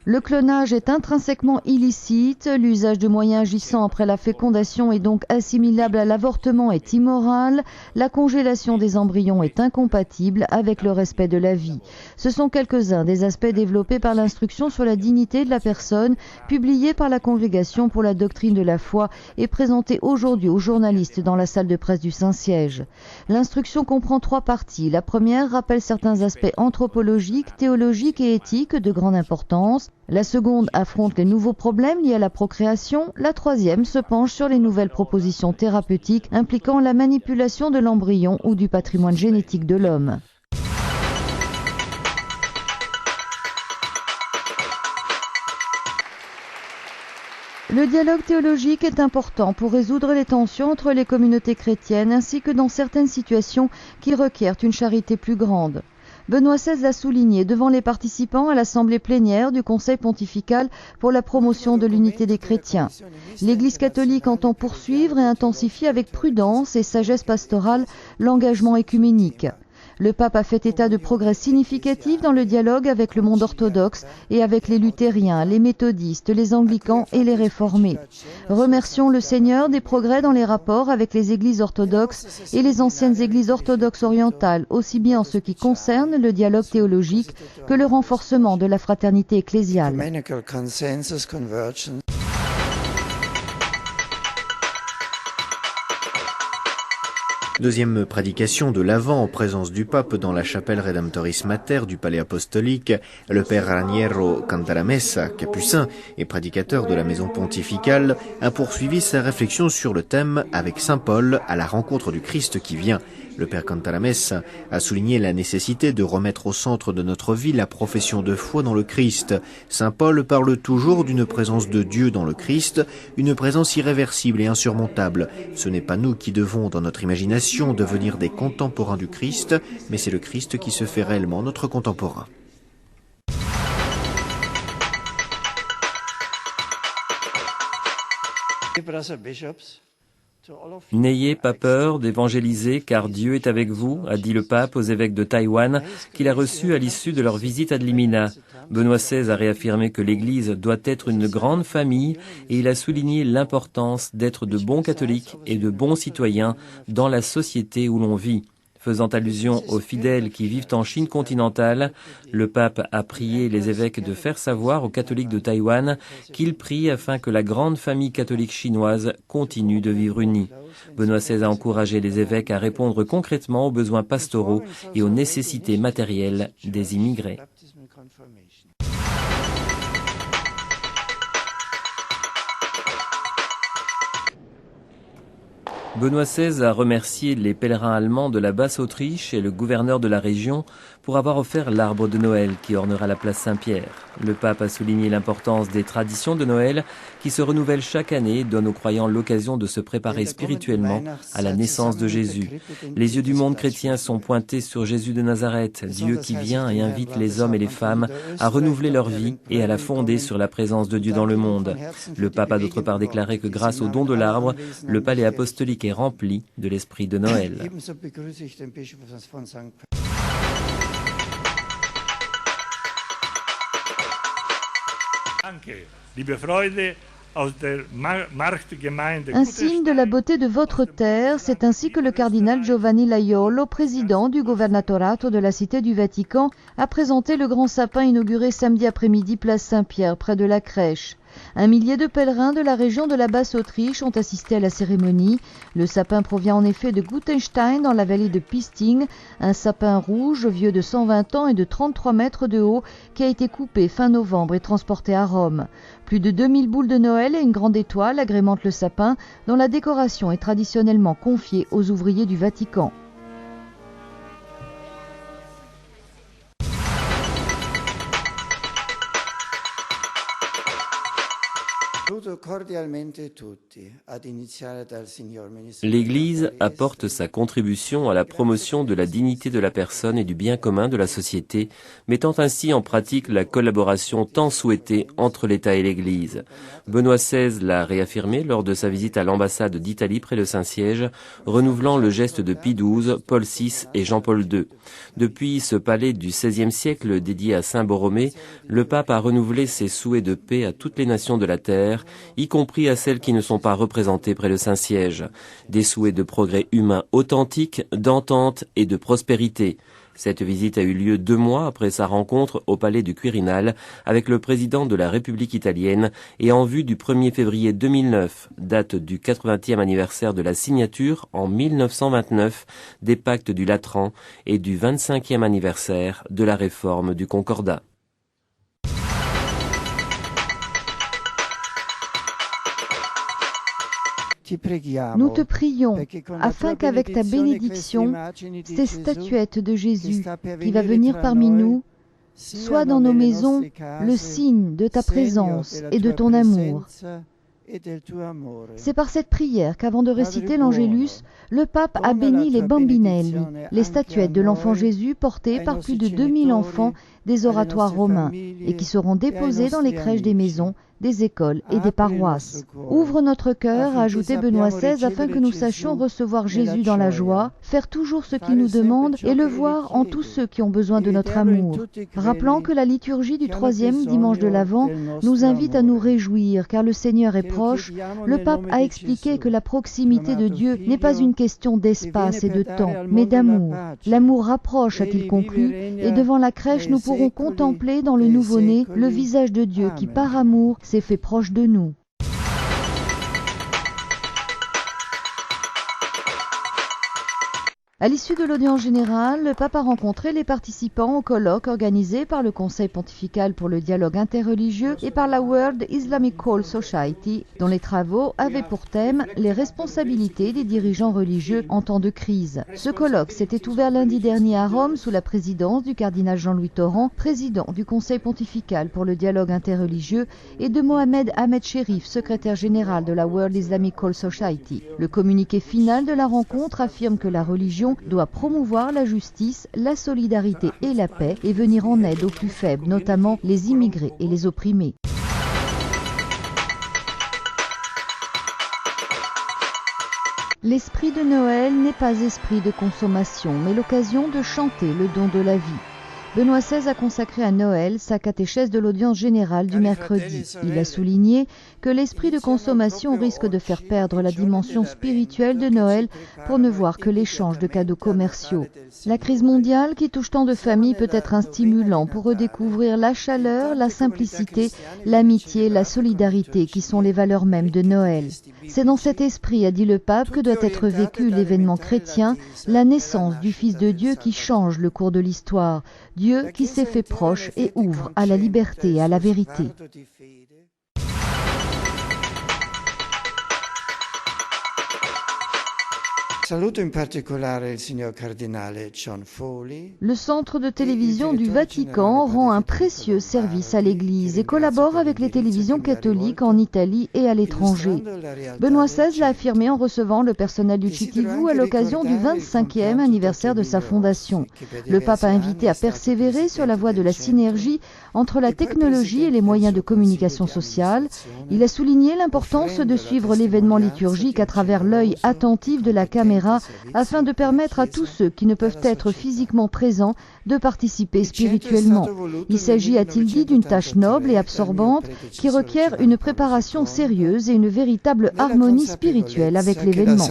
Le clonage est intrinsèquement illicite, l'usage de moyens agissant après la fécondation est donc assimilable à l'avortement est immoral, la congélation des embryons est incompatible avec le respect de la vie. Ce sont quelques-uns des aspects développés par l'instruction sur la dignité de la personne, publiée par la Congrégation pour la doctrine de la foi et présentée aujourd'hui aux journalistes dans la salle de presse du Saint-Siège. L'instruction comprend 3 parties. La première rappelle certains aspects anthropologiques, théologiques et éthiques de grande importance. La seconde affronte les nouveaux problèmes liés à la procréation. La troisième se penche sur les nouvelles propositions thérapeutiques impliquant la manipulation de l'embryon ou du patrimoine génétique de l'homme. Le dialogue théologique est important pour résoudre les tensions entre les communautés chrétiennes ainsi que dans certaines situations qui requièrent une charité plus grande. Benoît XVI l'a souligné devant les participants à l'assemblée plénière du Conseil pontifical pour la promotion de l'unité des chrétiens. L'Église catholique entend poursuivre et intensifier avec prudence et sagesse pastorale l'engagement œcuménique. Le pape a fait état de progrès significatifs dans le dialogue avec le monde orthodoxe et avec les luthériens, les méthodistes, les anglicans et les réformés. Remercions le Seigneur des progrès dans les rapports avec les églises orthodoxes et les anciennes églises orthodoxes orientales, aussi bien en ce qui concerne le dialogue théologique que le renforcement de la fraternité ecclésiale. Deuxième prédication de l'Avent en présence du pape dans la chapelle Redemptoris Mater du palais apostolique, le père Raniero Cantalamessa, capucin et prédicateur de la maison pontificale, a poursuivi sa réflexion sur le thème avec saint Paul à la rencontre du Christ qui vient. Le père Cantalamessa a souligné la nécessité de remettre au centre de notre vie la profession de foi dans le Christ. Saint Paul parle toujours d'une présence de Dieu dans le Christ, une présence irréversible et insurmontable. Ce n'est pas nous qui devons, dans notre imagination, devenir des contemporains du Christ, mais c'est le Christ qui se fait réellement notre contemporain. N'ayez pas peur d'évangéliser car Dieu est avec vous, a dit le pape aux évêques de Taïwan qu'il a reçus à l'issue de leur visite à Dlimina. Benoît XVI a réaffirmé que l'Église doit être une grande famille et il a souligné l'importance d'être de bons catholiques et de bons citoyens dans la société où l'on vit. Faisant allusion aux fidèles qui vivent en Chine continentale, le pape a prié les évêques de faire savoir aux catholiques de Taïwan qu'ils prient afin que la grande famille catholique chinoise continue de vivre unie. Benoît XVI a encouragé les évêques à répondre concrètement aux besoins pastoraux et aux nécessités matérielles des immigrés. Benoît XVI a remercié les pèlerins allemands de la Basse-Autriche et le gouverneur de la région pour avoir offert l'arbre de Noël qui ornera la place Saint-Pierre. Le pape a souligné l'importance des traditions de Noël qui se renouvellent chaque année et donnent aux croyants l'occasion de se préparer spirituellement à la naissance de Jésus. Les yeux du monde chrétien sont pointés sur Jésus de Nazareth, Dieu qui vient et invite les hommes et les femmes à renouveler leur vie et à la fonder sur la présence de Dieu dans le monde. Le pape a d'autre part déclaré que grâce au don de l'arbre, le palais apostolique est rempli de l'esprit de Noël. Un signe de la beauté de votre terre, c'est ainsi que le cardinal Giovanni Laiolo, président du Governatorato de la Cité du Vatican, a présenté le grand sapin inauguré samedi après-midi place Saint-Pierre, près de la crèche. 1 millier de pèlerins de la région de la Basse-Autriche ont assisté à la cérémonie. Le sapin provient en effet de Gutenstein dans la vallée de Pisting, un sapin rouge vieux de 120 ans et de 33 mètres de haut qui a été coupé fin novembre et transporté à Rome. Plus de 2000 boules de Noël et une grande étoile agrémentent le sapin dont la décoration est traditionnellement confiée aux ouvriers du Vatican. L'Église apporte sa contribution à la promotion de la dignité de la personne et du bien commun de la société, mettant ainsi en pratique la collaboration tant souhaitée entre l'État et l'Église. Benoît XVI l'a réaffirmé lors de sa visite à l'ambassade d'Italie près le Saint-Siège, renouvelant le geste de Pie XII, Paul VI et Jean-Paul II. Depuis ce palais du XVIe siècle dédié à Saint Borromée, le pape a renouvelé ses souhaits de paix à toutes les nations de la terre, y compris à celles qui ne sont pas représentées près le Saint-Siège. Des souhaits de progrès humain authentique, d'entente et de prospérité. Cette visite a eu lieu 2 mois après sa rencontre au palais du Quirinal avec le président de la République italienne et en vue du 1er février 2009, date du 80e anniversaire de la signature en 1929 des pactes du Latran et du 25e anniversaire de la réforme du Concordat. Nous te prions, afin qu'avec ta bénédiction, ces statuettes de Jésus qui va venir parmi nous soient dans nos maisons le signe de ta présence et de ton amour. C'est par cette prière qu'avant de réciter l'Angélus, le pape a béni les bambinelli, les statuettes de l'enfant Jésus portées par plus de 2000 enfants des oratoires romains et qui seront déposées dans les crèches des maisons, des écoles et des paroisses. Ouvre notre cœur, a ajouté Benoît XVI, afin que nous sachions recevoir Jésus dans la joie, faire toujours ce qu'il nous demande et le voir en tous ceux qui ont besoin de notre amour. Rappelant que la liturgie du 3e dimanche de l'Avent nous invite à nous réjouir, car le Seigneur est proche, le pape a expliqué que la proximité de Dieu n'est pas une question d'espace et de temps, mais d'amour. L'amour rapproche, a-t-il conclu, et devant la crèche, nous pourrons contempler dans le nouveau-né le visage de Dieu qui, par amour, s'est fait proche de nous. À l'issue de l'audience générale, le pape a rencontré les participants au colloque organisé par le Conseil pontifical pour le dialogue interreligieux et par la World Islamical Society, dont les travaux avaient pour thème les responsabilités des dirigeants religieux en temps de crise. Ce colloque s'était ouvert lundi dernier à Rome sous la présidence du cardinal Jean-Louis Torrent, président du Conseil pontifical pour le dialogue interreligieux, et de Mohamed Ahmed Cherif, secrétaire général de la World Islamical Society. Le communiqué final de la rencontre affirme que la religion doit promouvoir la justice, la solidarité et la paix et venir en aide aux plus faibles, notamment les immigrés et les opprimés. L'esprit de Noël n'est pas esprit de consommation, mais l'occasion de chanter le don de la vie. Benoît XVI a consacré à Noël sa catéchèse de l'audience générale du mercredi. Il a souligné que l'esprit de consommation risque de faire perdre la dimension spirituelle de Noël pour ne voir que l'échange de cadeaux commerciaux. La crise mondiale qui touche tant de familles peut être un stimulant pour redécouvrir la chaleur, la simplicité, l'amitié, la solidarité qui sont les valeurs mêmes de Noël. C'est dans cet esprit, a dit le pape, que doit être vécu l'événement chrétien, la naissance du Fils de Dieu qui change le cours de l'histoire. Dieu qui s'est fait proche et ouvre à la liberté et à la vérité. Le centre de télévision du Vatican rend un précieux service à l'Église et collabore avec les télévisions catholiques en Italie et à l'étranger. Benoît XVI l'a affirmé en recevant le personnel du CTV à l'occasion du 25e anniversaire de sa fondation. Le pape a invité à persévérer sur la voie de la synergie entre la technologie et les moyens de communication sociale. Il a souligné l'importance de suivre l'événement liturgique à travers l'œil attentif de la caméra afin de permettre à tous ceux qui ne peuvent être physiquement présents de participer spirituellement. Il s'agit, a-t-il dit, d'une tâche noble et absorbante qui requiert une préparation sérieuse et une véritable harmonie spirituelle avec l'événement.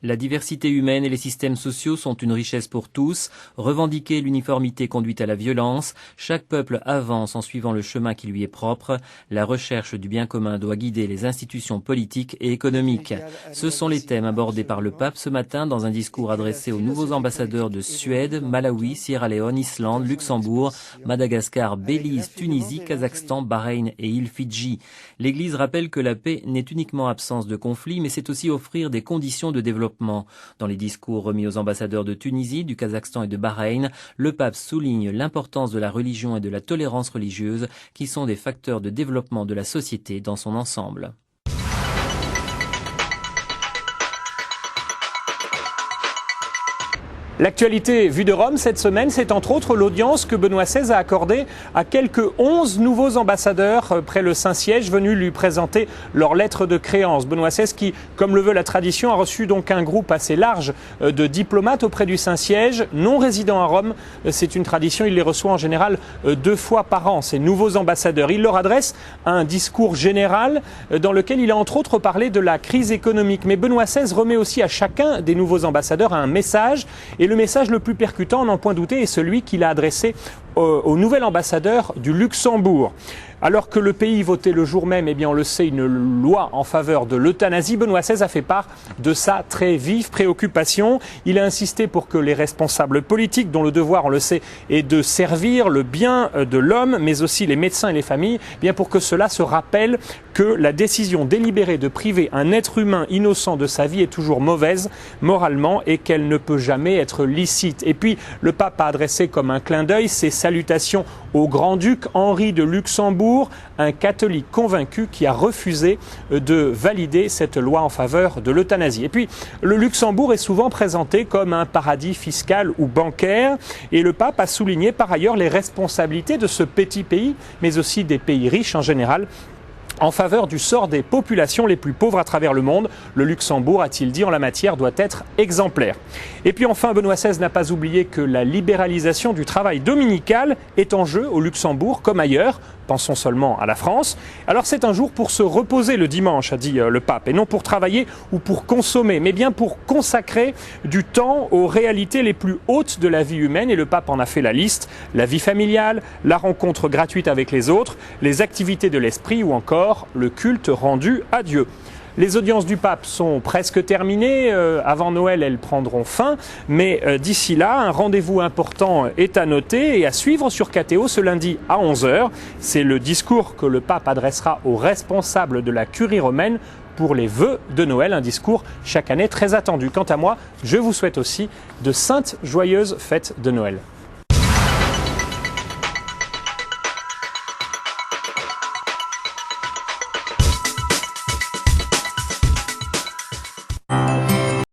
La diversité humaine et les systèmes sociaux sont une richesse pour tous. Revendiquer l'uniformité conduit à la violence. Chaque peuple avance en suivant le chemin qui lui est propre. La recherche du bien commun doit guider les institutions politiques et économiques. Ce sont les thèmes abordés par le pape ce matin dans un discours adressé aux nouveaux ambassadeurs de Suède, Malawi, Sierra Leone, Islande, Luxembourg, Madagascar, Belize, Tunisie, Kazakhstan, Bahreïn et îles Fidji. L'Église rappelle que la paix n'est uniquement absence de conflit, mais c'est aussi offrir des conditions de développement développement. Dans les discours remis aux ambassadeurs de Tunisie, du Kazakhstan et de Bahreïn, le pape souligne l'importance de la religion et de la tolérance religieuse qui sont des facteurs de développement de la société dans son ensemble. L'actualité vue de Rome cette semaine, c'est entre autres l'audience que Benoît XVI a accordée à quelques 11 nouveaux ambassadeurs près le Saint-Siège venus lui présenter leur lettre de créance. Benoît XVI qui, comme le veut la tradition, a reçu donc un groupe assez large de diplomates auprès du Saint-Siège, non résidant à Rome. C'est une tradition, il les reçoit en général 2 fois par an, ces nouveaux ambassadeurs. Il leur adresse un discours général dans lequel il a entre autres parlé de la crise économique. Mais Benoît XVI remet aussi à chacun des nouveaux ambassadeurs un message. Et le message le plus percutant, n'en point douter, est celui qu'il a adressé au nouvel ambassadeur du Luxembourg. Alors que le pays votait le jour même, eh bien on le sait, une loi en faveur de l'euthanasie, Benoît XVI a fait part de sa très vive préoccupation. Il a insisté pour que les responsables politiques, dont le devoir, on le sait, est de servir le bien de l'homme, mais aussi les médecins et les familles, eh bien pour que cela se rappelle que la décision délibérée de priver un être humain innocent de sa vie est toujours mauvaise moralement et qu'elle ne peut jamais être licite. Et puis le pape a adressé comme un clin d'œil ses salutations au grand-duc Henri de Luxembourg, un catholique convaincu qui a refusé de valider cette loi en faveur de l'euthanasie. Et puis, le Luxembourg est souvent présenté comme un paradis fiscal ou bancaire, et le pape a souligné par ailleurs les responsabilités de ce petit pays, mais aussi des pays riches en général, en faveur du sort des populations les plus pauvres à travers le monde. Le Luxembourg, a-t-il dit, en la matière doit être exemplaire. Et puis enfin, Benoît XVI n'a pas oublié que la libéralisation du travail dominical est en jeu au Luxembourg comme ailleurs. Pensons seulement à la France. Alors c'est un jour pour se reposer le dimanche, a dit le pape, et non pour travailler ou pour consommer, mais bien pour consacrer du temps aux réalités les plus hautes de la vie humaine. Et le pape en a fait la liste: la vie familiale, la rencontre gratuite avec les autres, les activités de l'esprit ou encore le culte rendu à Dieu. Les audiences du pape sont presque terminées. Avant Noël, elles prendront fin. Mais d'ici là, un rendez-vous important est à noter et à suivre sur KTO ce lundi à 11h. C'est le discours que le pape adressera aux responsables de la curie romaine pour les vœux de Noël. Un discours chaque année très attendu. Quant à moi, je vous souhaite aussi de saintes joyeuses fêtes de Noël.